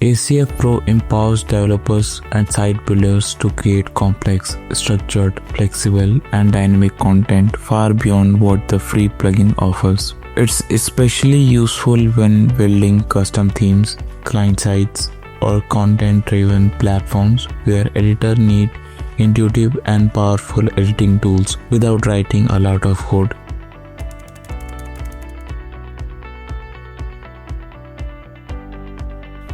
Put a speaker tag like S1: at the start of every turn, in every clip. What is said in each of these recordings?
S1: ACF Pro empowers developers and site builders to create complex, structured, flexible, and dynamic content far beyond what the free plugin offers. It's especially useful when building custom themes, client sites, or content-driven platforms where editors need intuitive and powerful editing tools without writing a lot of code.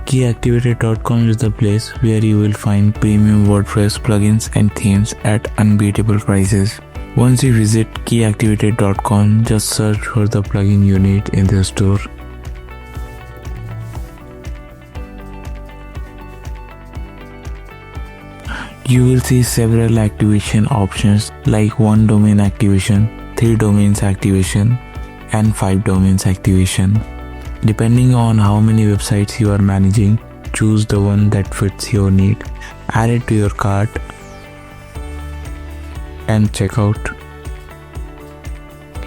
S1: KeyActivated.com is the place where you will find premium WordPress plugins and themes at unbeatable prices. Once you visit KeyActivated.com, just search for the plugin you need in the store. You will see several activation options like 1 domain activation, 3 domains activation, and 5 domains activation. Depending on how many websites you are managing, choose the one that fits your need. Add it to your cart and check out.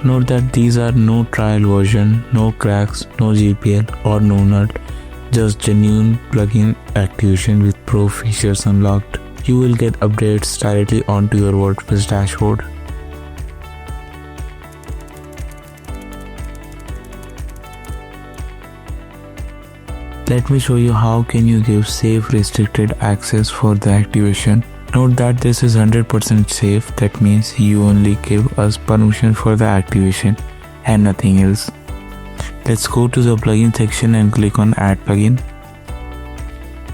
S1: Note that these are no trial version, no cracks, no GPL or no nut, just genuine plugin activation with pro features unlocked. You will get updates directly onto your WordPress dashboard. Let me show you how can you give safe restricted access for the activation. Note that this is 100% safe. That means you only give us permission for the activation and nothing else. Let's go to the plugin section and click on add plugin.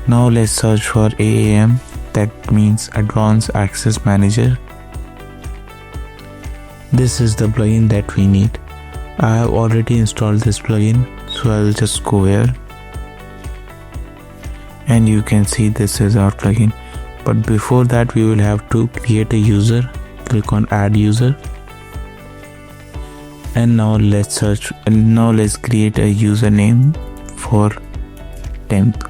S1: Now let's search for AAM, that means Advanced Access Manager. This is the plugin that we need. I have already installed this plugin, so I will just go here. And you can see this is our plugin, but before that we will have to create a user. Click on add user, and now let's create a username for temp,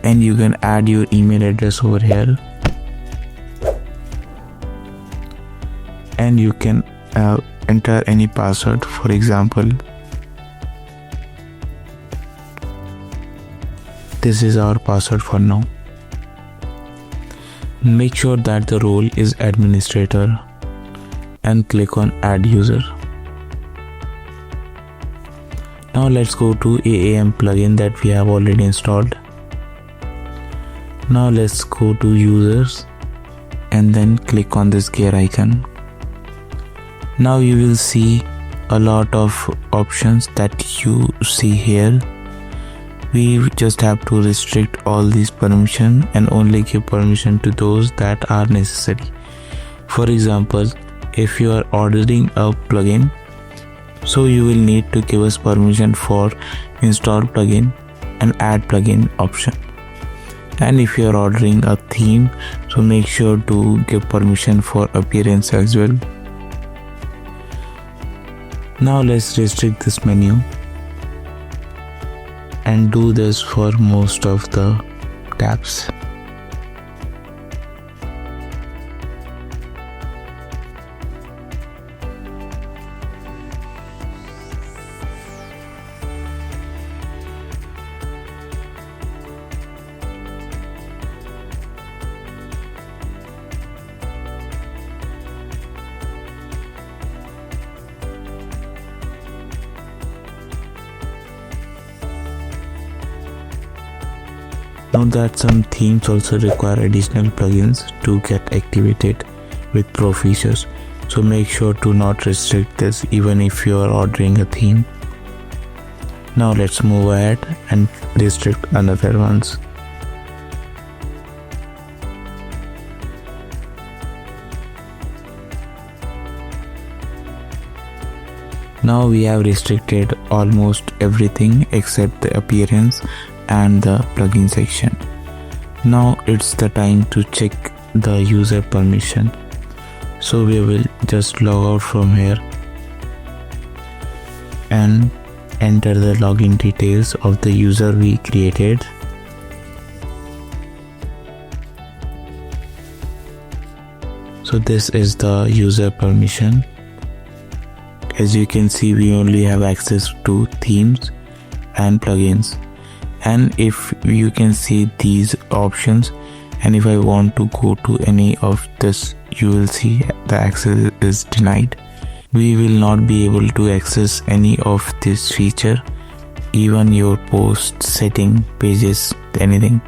S1: and you can add your email address over here, and you can enter any password. For example, this is our password for now. Make sure that the role is administrator and click on add user. Now let's go to AAM plugin that we have already installed. Now let's go to users and then click on this gear icon. Now you will see a lot of options that you see here. We just have to restrict all these permissions and only give permission to those that are necessary. For example, if you are ordering a plugin, so you will need to give us permission for install plugin and add plugin option. And if you are ordering a theme, so make sure to give permission for appearance as well. Now let's restrict this menu and do this for most of the tabs. Note that some themes also require additional plugins to get activated with pro features, so make sure to not restrict this even if you are ordering a theme. Now let's move ahead and restrict another ones. Now we have restricted almost everything except the appearance and the plugin section. Now it's the time to check the user permission. So we will just log out from here and enter the login details of the user we created. So this is the user permission. As you can see, we only have access to themes and plugins, And if you can see these options, and if I want to go to any of this, you will see the access is denied. We will not be able to access any of this feature, even your post, setting, pages, anything.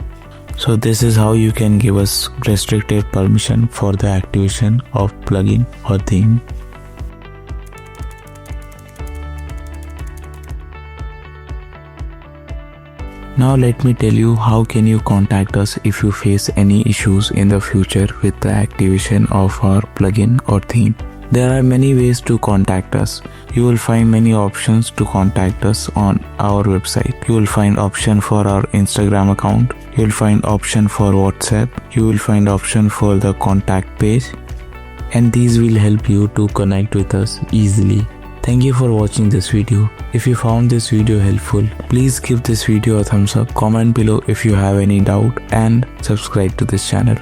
S1: So this is how you can give us restricted permission for the activation of plugin or theme. Now let me tell you how can you contact us if you face any issues in the future with the activation of our plugin or theme. There are many ways to contact us. You will find many options to contact us on our website. You will find option for our Instagram account. You will find option for WhatsApp. You will find option for the contact page. And these will help you to connect with us easily. Thank you for watching this video. If you found this video helpful, please give this video a thumbs up, comment below if you have any doubt, and subscribe to this channel.